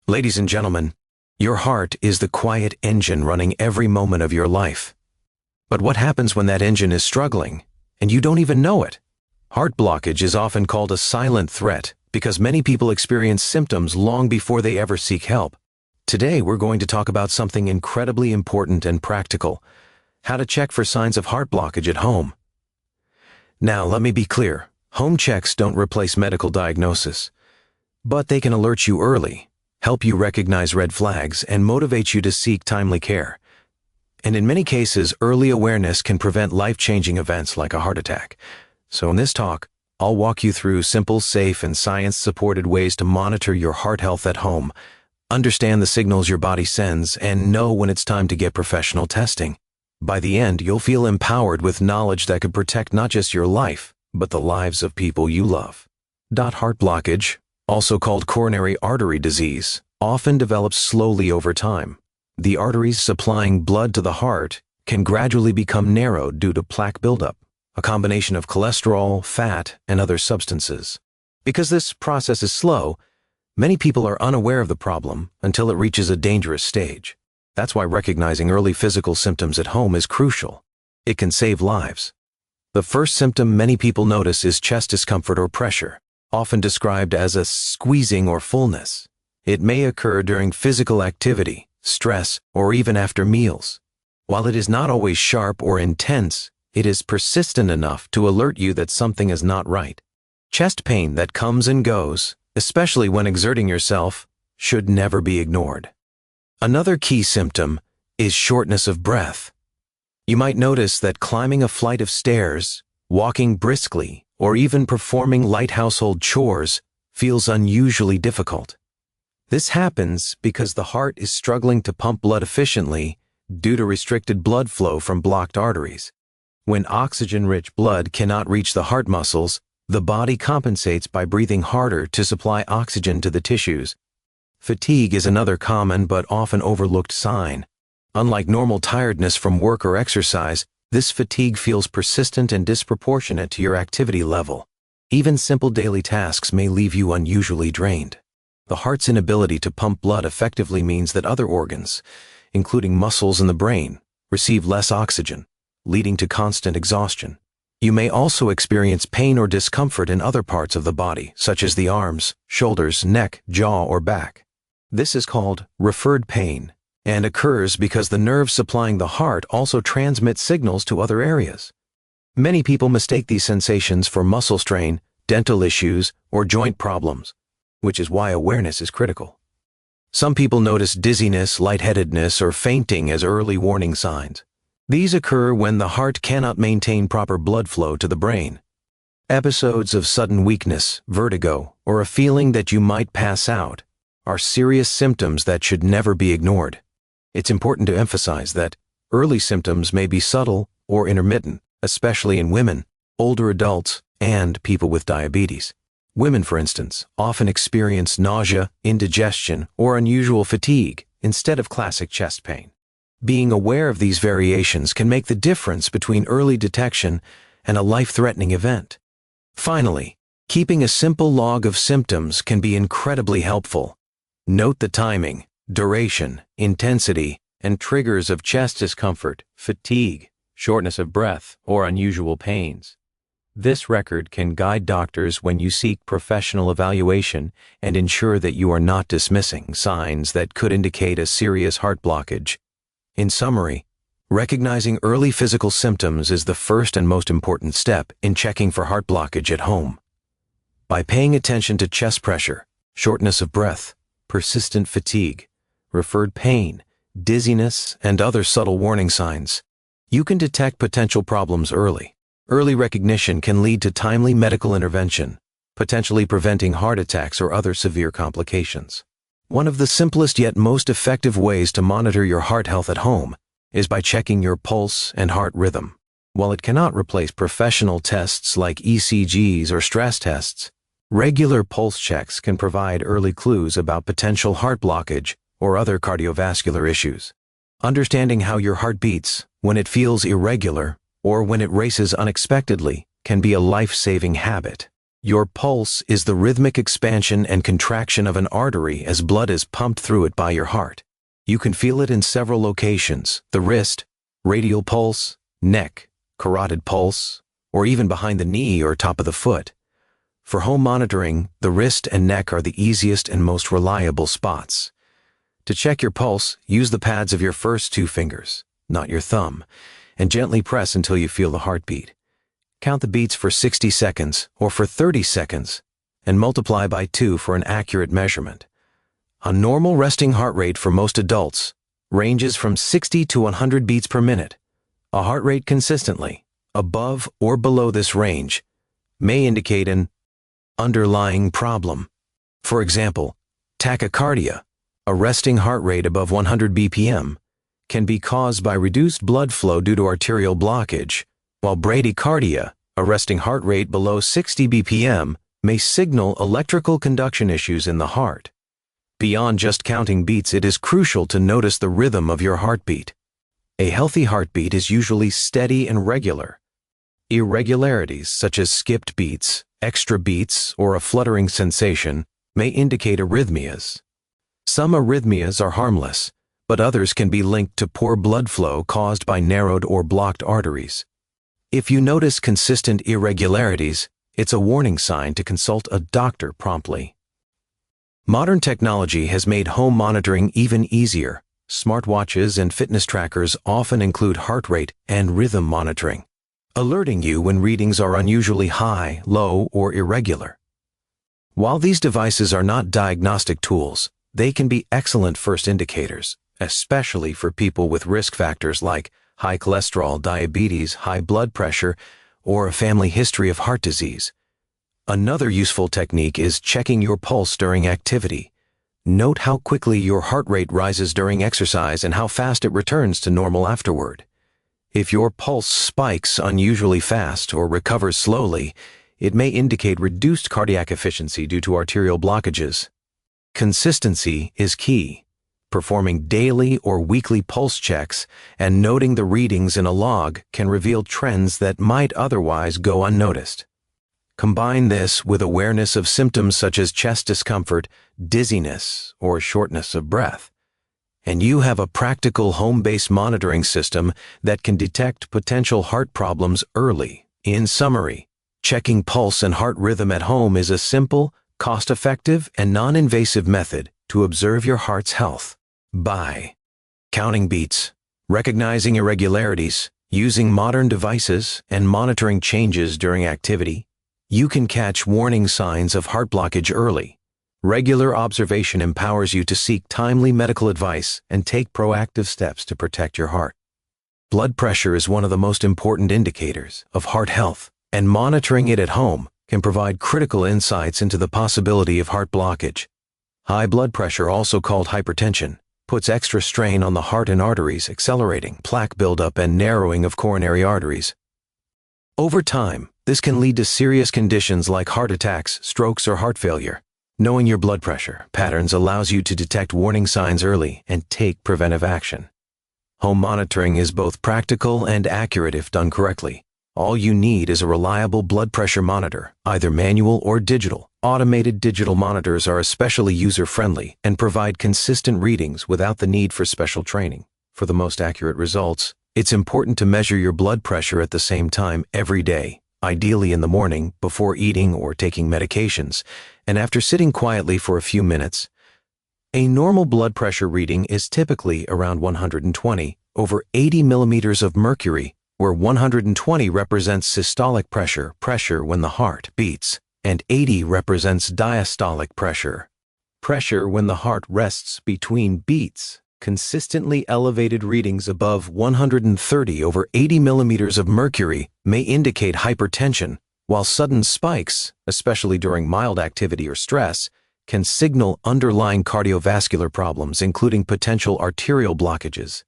Ladies and gentlemen, your heart is the quiet engine running every moment of your life. But what happens when that engine is struggling, and you don't even know it? Heart blockage is often called a silent threat because many people experience symptoms long before they ever seek help. Today, we're going to talk about something incredibly important and practical: how to check for signs of heart blockage at home. Now, let me be clear. Home checks don't replace medical diagnosis, but they can alert you early, help you recognize red flags, and motivate you to seek timely care. And in many cases, early awareness can prevent life-changing events like a heart attack. So in this talk, I'll walk you through simple, safe, and science-supported ways to monitor your heart health at home, understand the signals your body sends, and know when it's time to get professional testing. By the end, you'll feel empowered with knowledge that could protect not just your life, but the lives of people you love. Heart blockage, also called coronary artery disease, often develops slowly over time. The arteries supplying blood to the heart can gradually become narrowed due to plaque buildup, a combination of cholesterol, fat, and other substances. Because this process is slow, many people are unaware of the problem until it reaches a dangerous stage. That's why recognizing early physical symptoms at home is crucial. It can save lives. The first symptom many people notice is chest discomfort or pressure, often described as a squeezing or fullness. It may occur during physical activity, stress, or even after meals. While it is not always sharp or intense, it is persistent enough to alert you that something is not right. Chest pain that comes and goes, especially when exerting yourself, should never be ignored. Another key symptom is shortness of breath. You might notice that climbing a flight of stairs, walking briskly, or even performing light household chores feels unusually difficult. This happens because the heart is struggling to pump blood efficiently due to restricted blood flow from blocked arteries. When oxygen-rich blood cannot reach the heart muscles, the body compensates by breathing harder to supply oxygen to the tissues. Fatigue is another common but often overlooked sign. Unlike normal tiredness from work or exercise, this fatigue feels persistent and disproportionate to your activity level. Even simple daily tasks may leave you unusually drained. The heart's inability to pump blood effectively means that other organs, including muscles and the brain, receive less oxygen, leading to constant exhaustion. You may also experience pain or discomfort in other parts of the body, such as the arms, shoulders, neck, jaw, or back. This is called referred pain, and occurs because the nerves supplying the heart also transmit signals to other areas. Many people mistake these sensations for muscle strain, dental issues, or joint problems, which is why awareness is critical. Some people notice dizziness, lightheadedness, or fainting as early warning signs. These occur when the heart cannot maintain proper blood flow to the brain. Episodes of sudden weakness, vertigo, or a feeling that you might pass out are serious symptoms that should never be ignored. It's important to emphasize that early symptoms may be subtle or intermittent, especially in women, older adults, and people with diabetes. Women, for instance, often experience nausea, indigestion, or unusual fatigue instead of classic chest pain. Being aware of these variations can make the difference between early detection and a life-threatening event. Finally, keeping a simple log of symptoms can be incredibly helpful. Note the timing, duration, intensity, and triggers of chest discomfort, fatigue, shortness of breath, or unusual pains. This record can guide doctors when you seek professional evaluation and ensure that you are not dismissing signs that could indicate a serious heart blockage. In summary, recognizing early physical symptoms is the first and most important step in checking for heart blockage at home. By paying attention to chest pressure, shortness of breath, persistent fatigue, referred pain, dizziness, and other subtle warning signs, you can detect potential problems early. Early recognition can lead to timely medical intervention, potentially preventing heart attacks or other severe complications. One of the simplest yet most effective ways to monitor your heart health at home is by checking your pulse and heart rhythm. While it cannot replace professional tests like ECGs or stress tests, regular pulse checks can provide early clues about potential heart blockage or other cardiovascular issues. Understanding how your heart beats when it feels irregular or when it races unexpectedly can be a life-saving habit. Your pulse is the rhythmic expansion and contraction of an artery as blood is pumped through it by your heart. You can feel it in several locations: the wrist, radial pulse, neck, carotid pulse, or even behind the knee or top of the foot. For home monitoring, the wrist and neck are the easiest and most reliable spots. To check your pulse, use the pads of your first 2 fingers, not your thumb, and gently press until you feel the heartbeat. Count the beats for 60 seconds or for 30 seconds and multiply by 2 for an accurate measurement. A normal resting heart rate for most adults ranges from 60 to 100 beats per minute. A heart rate consistently above or below this range may indicate an underlying problem. For example, tachycardia, a resting heart rate above 100 BPM, can be caused by reduced blood flow due to arterial blockage, while bradycardia, a resting heart rate below 60 BPM, may signal electrical conduction issues in the heart. Beyond just counting beats, it is crucial to notice the rhythm of your heartbeat. A healthy heartbeat is usually steady and regular. Irregularities, such as skipped beats, extra beats, or a fluttering sensation, may indicate arrhythmias. Some arrhythmias are harmless, but others can be linked to poor blood flow caused by narrowed or blocked arteries. If you notice consistent irregularities, it's a warning sign to consult a doctor promptly. Modern technology has made home monitoring even easier. Smartwatches and fitness trackers often include heart rate and rhythm monitoring, alerting you when readings are unusually high, low, or irregular. While these devices are not diagnostic tools, they can be excellent first indicators, especially for people with risk factors like high cholesterol, diabetes, high blood pressure, or a family history of heart disease. Another useful technique is checking your pulse during activity. Note how quickly your heart rate rises during exercise and how fast it returns to normal afterward. If your pulse spikes unusually fast or recovers slowly, it may indicate reduced cardiac efficiency due to arterial blockages. Consistency is key. Performing daily or weekly pulse checks and noting the readings in a log can reveal trends that might otherwise go unnoticed. Combine this with awareness of symptoms such as chest discomfort, dizziness, or shortness of breath, and you have a practical home-based monitoring system that can detect potential heart problems early. In summary, checking pulse and heart rhythm at home is a simple, cost-effective, and non-invasive method to observe your heart's health. By counting beats, recognizing irregularities, using modern devices, and monitoring changes during activity, you can catch warning signs of heart blockage early. Regular observation empowers you to seek timely medical advice and take proactive steps to protect your heart. Blood pressure is one of the most important indicators of heart health, and monitoring it at home can provide critical insights into the possibility of heart blockage. High blood pressure, also called hypertension, puts extra strain on the heart and arteries, accelerating plaque buildup and narrowing of coronary arteries. Over time, this can lead to serious conditions like heart attacks, strokes, or heart failure. Knowing your blood pressure patterns allows you to detect warning signs early and take preventive action. Home monitoring is both practical and accurate if done correctly. All you need is a reliable blood pressure monitor, either manual or digital. Automated digital monitors are especially user-friendly and provide consistent readings without the need for special training. For the most accurate results, it's important to measure your blood pressure at the same time every day, ideally in the morning, before eating or taking medications, and after sitting quietly for a few minutes. A normal blood pressure reading is typically around 120 over 80 millimeters of mercury, where 120 represents systolic pressure, pressure when the heart beats, and 80 represents diastolic pressure, pressure when the heart rests between beats. Consistently elevated readings above 130 over 80 millimeters of mercury may indicate hypertension, while sudden spikes, especially during mild activity or stress, can signal underlying cardiovascular problems, including potential arterial blockages.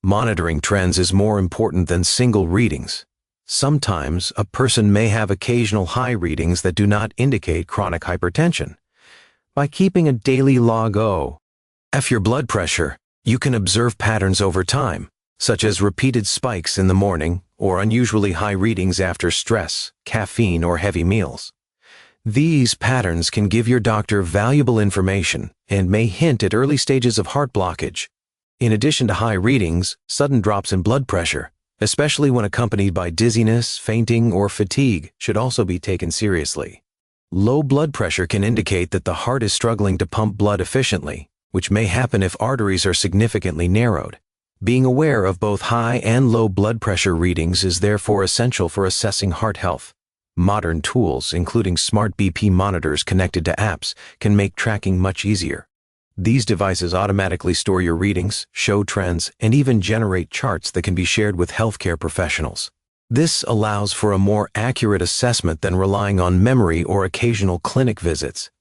Monitoring trends is more important than single readings. Sometimes a person may have occasional high readings that do not indicate chronic hypertension. By keeping a daily log of your blood pressure, you can observe patterns over time, such as repeated spikes in the morning or unusually high readings after stress, caffeine, or heavy meals. These patterns can give your doctor valuable information and may hint at early stages of heart blockage. In addition to high readings, sudden drops in blood pressure, especially when accompanied by dizziness, fainting, or fatigue, should also be taken seriously. Low blood pressure can indicate that the heart is struggling to pump blood efficiently, which may happen if arteries are significantly narrowed. Being aware of both high and low blood pressure readings is therefore essential for assessing heart health. Modern tools, including smart BP monitors connected to apps, can make tracking much easier. These devices automatically store your readings, show trends, and even generate charts that can be shared with healthcare professionals. This allows for a more accurate assessment than relying on memory or occasional clinic visits.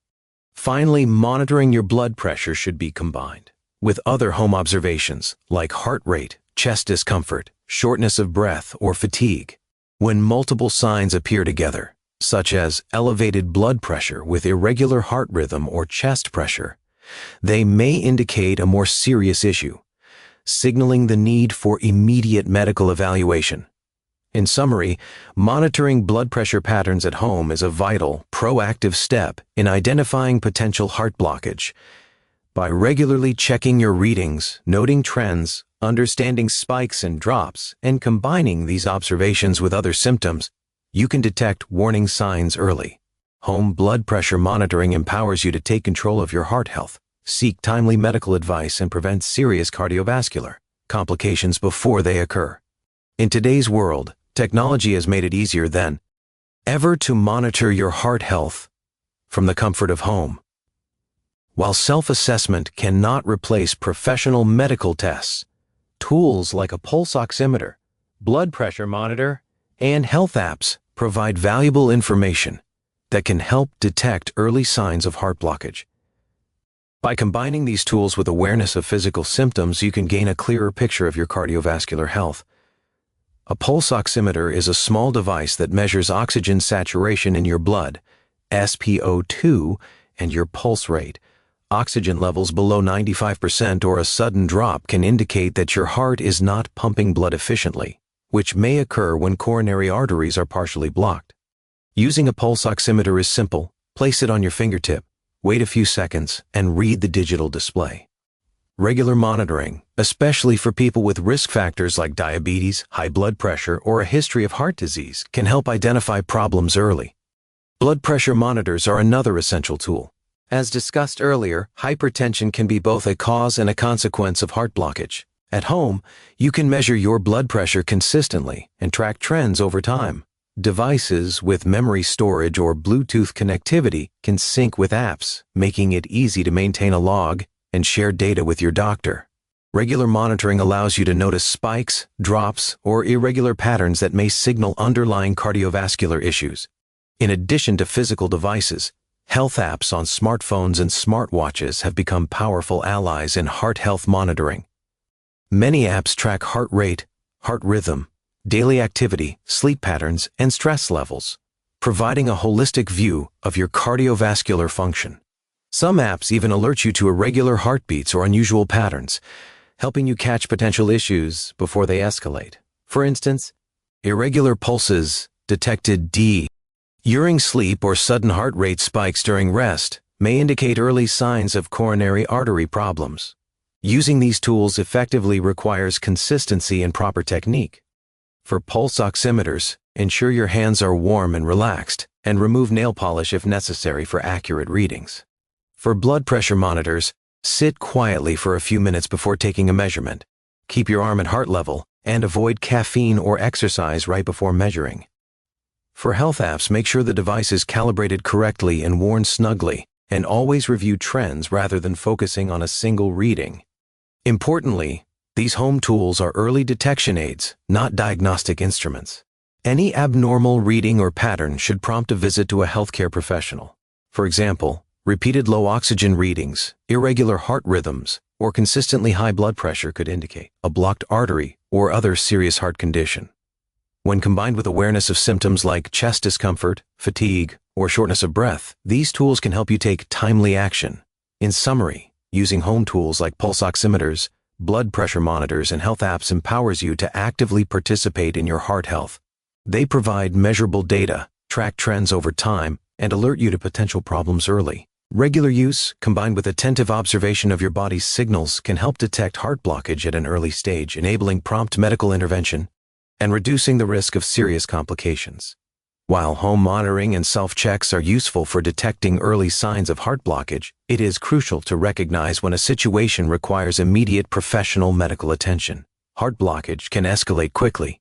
Finally, monitoring your blood pressure should be combined with other home observations like heart rate, chest discomfort, shortness of breath, or fatigue. When multiple signs appear together, such as elevated blood pressure with irregular heart rhythm or chest pressure, they may indicate a more serious issue, signaling the need for immediate medical evaluation. In summary, monitoring blood pressure patterns at home is a vital, proactive step in identifying potential heart blockage. By regularly checking your readings, noting trends, understanding spikes and drops, and combining these observations with other symptoms, you can detect warning signs early. Home blood pressure monitoring empowers you to take control of your heart health, seek timely medical advice, and prevent serious cardiovascular complications before they occur. In today's world, technology has made it easier than ever to monitor your heart health from the comfort of home. While self-assessment cannot replace professional medical tests, tools like a pulse oximeter, blood pressure monitor, and health apps provide valuable information that can help detect early signs of heart blockage. By combining these tools with awareness of physical symptoms, you can gain a clearer picture of your cardiovascular health. A pulse oximeter is a small device that measures oxygen saturation in your blood, SpO2, and your pulse rate. Oxygen levels below 95% or a sudden drop can indicate that your heart is not pumping blood efficiently, which may occur when coronary arteries are partially blocked. Using a pulse oximeter is simple. Place it on your fingertip, wait a few seconds, and read the digital display. Regular monitoring, especially for people with risk factors like diabetes, high blood pressure, or a history of heart disease, can help identify problems early. Blood pressure monitors are another essential tool. As discussed earlier, hypertension can be both a cause and a consequence of heart blockage. At home, you can measure your blood pressure consistently and track trends over time. Devices with memory storage or Bluetooth connectivity can sync with apps, making it easy to maintain a log and share data with your doctor. Regular monitoring allows you to notice spikes, drops, or irregular patterns that may signal underlying cardiovascular issues. In addition to physical devices, health apps on smartphones and smartwatches have become powerful allies in heart health monitoring. Many apps track heart rate, heart rhythm, daily activity, sleep patterns, and stress levels, providing a holistic view of your cardiovascular function. Some apps even alert you to irregular heartbeats or unusual patterns, helping you catch potential issues before they escalate. For instance, irregular pulses detected during sleep or sudden heart rate spikes during rest may indicate early signs of coronary artery problems. Using these tools effectively requires consistency and proper technique. For pulse oximeters, ensure your hands are warm and relaxed, and remove nail polish if necessary for accurate readings. For blood pressure monitors, sit quietly for a few minutes before taking a measurement. Keep your arm at heart level, and avoid caffeine or exercise right before measuring. For health apps, make sure the device is calibrated correctly and worn snugly, and always review trends rather than focusing on a single reading. Importantly, these home tools are early detection aids, not diagnostic instruments. Any abnormal reading or pattern should prompt a visit to a healthcare professional. For example, repeated low oxygen readings, irregular heart rhythms, or consistently high blood pressure could indicate a blocked artery or other serious heart condition. When combined with awareness of symptoms like chest discomfort, fatigue, or shortness of breath, these tools can help you take timely action. In summary, using home tools like pulse oximeters, blood pressure monitors, and health apps empowers you to actively participate in your heart health. They provide measurable data, track trends over time, and alert you to potential problems early. Regular use, combined with attentive observation of your body's signals, can help detect heart blockage at an early stage, enabling prompt medical intervention and reducing the risk of serious complications. While home monitoring and self-checks are useful for detecting early signs of heart blockage, it is crucial to recognize when a situation requires immediate professional medical attention. Heart blockage can escalate quickly,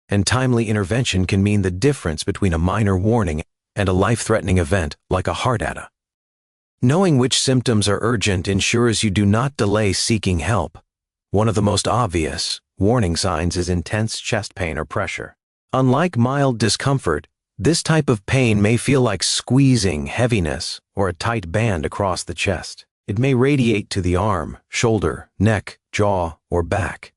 and timely intervention can mean the difference between a minor warning and a life-threatening event like a heart attack. Knowing which symptoms are urgent ensures you do not delay seeking help. One of the most obvious warning signs is intense chest pain or pressure. Unlike mild discomfort, this type of pain may feel like squeezing, heaviness, or a tight band across the chest. It may radiate to the arm, shoulder, neck, jaw, or back.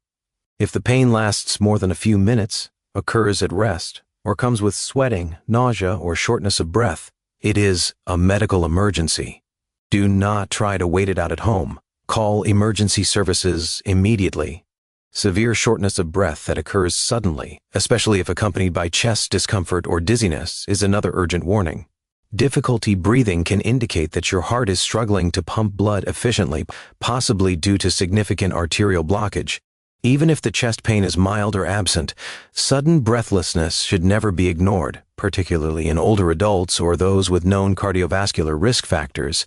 If the pain lasts more than a few minutes, occurs at rest, or comes with sweating, nausea, or shortness of breath, it is a medical emergency. Do not try to wait it out at home. Call emergency services immediately. Severe shortness of breath that occurs suddenly, especially if accompanied by chest discomfort or dizziness, is another urgent warning. Difficulty breathing can indicate that your heart is struggling to pump blood efficiently, possibly due to significant arterial blockage. Even if the chest pain is mild or absent, sudden breathlessness should never be ignored, particularly in older adults or those with known cardiovascular risk factors.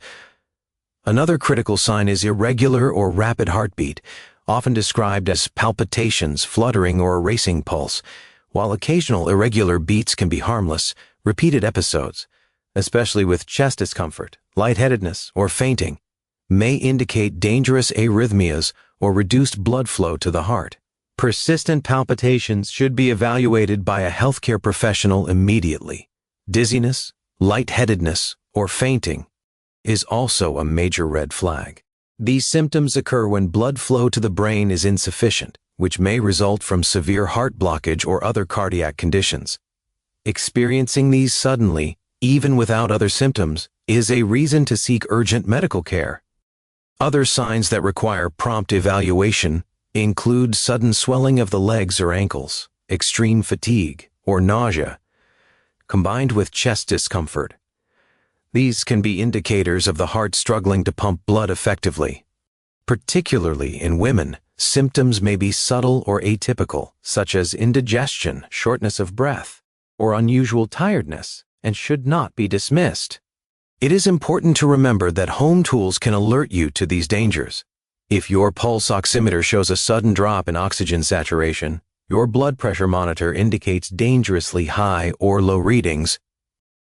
Another critical sign is irregular or rapid heartbeat, often described as palpitations, fluttering, or a racing pulse. While occasional irregular beats can be harmless, repeated episodes, especially with chest discomfort, lightheadedness, or fainting, may indicate dangerous arrhythmias or reduced blood flow to the heart. Persistent palpitations should be evaluated by a healthcare professional immediately. Dizziness, lightheadedness, or fainting is also a major red flag. These symptoms occur when blood flow to the brain is insufficient, which may result from severe heart blockage or other cardiac conditions. Experiencing these suddenly, even without other symptoms, is a reason to seek urgent medical care. Other signs that require prompt evaluation include sudden swelling of the legs or ankles, extreme fatigue, or nausea, combined with chest discomfort. These can be indicators of the heart struggling to pump blood effectively. Particularly in women, symptoms may be subtle or atypical, such as indigestion, shortness of breath, or unusual tiredness, and should not be dismissed. It is important to remember that home tools can alert you to these dangers. If your pulse oximeter shows a sudden drop in oxygen saturation, your blood pressure monitor indicates dangerously high or low readings,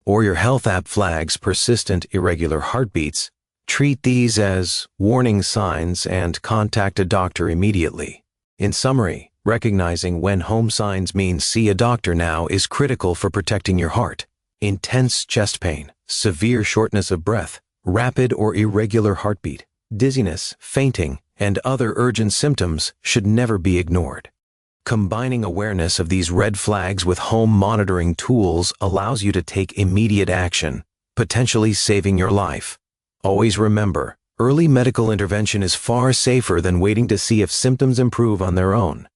or your health app flags persistent irregular heartbeats, treat these as warning signs and contact a doctor immediately. In summary, recognizing when home signs mean see a doctor now is critical for protecting your heart. Intense chest pain, severe shortness of breath, rapid or irregular heartbeat, dizziness, fainting, and other urgent symptoms should never be ignored. Combining awareness of these red flags with home monitoring tools allows you to take immediate action, potentially saving your life. Always remember, early medical intervention is far safer than waiting to see if symptoms improve on their own.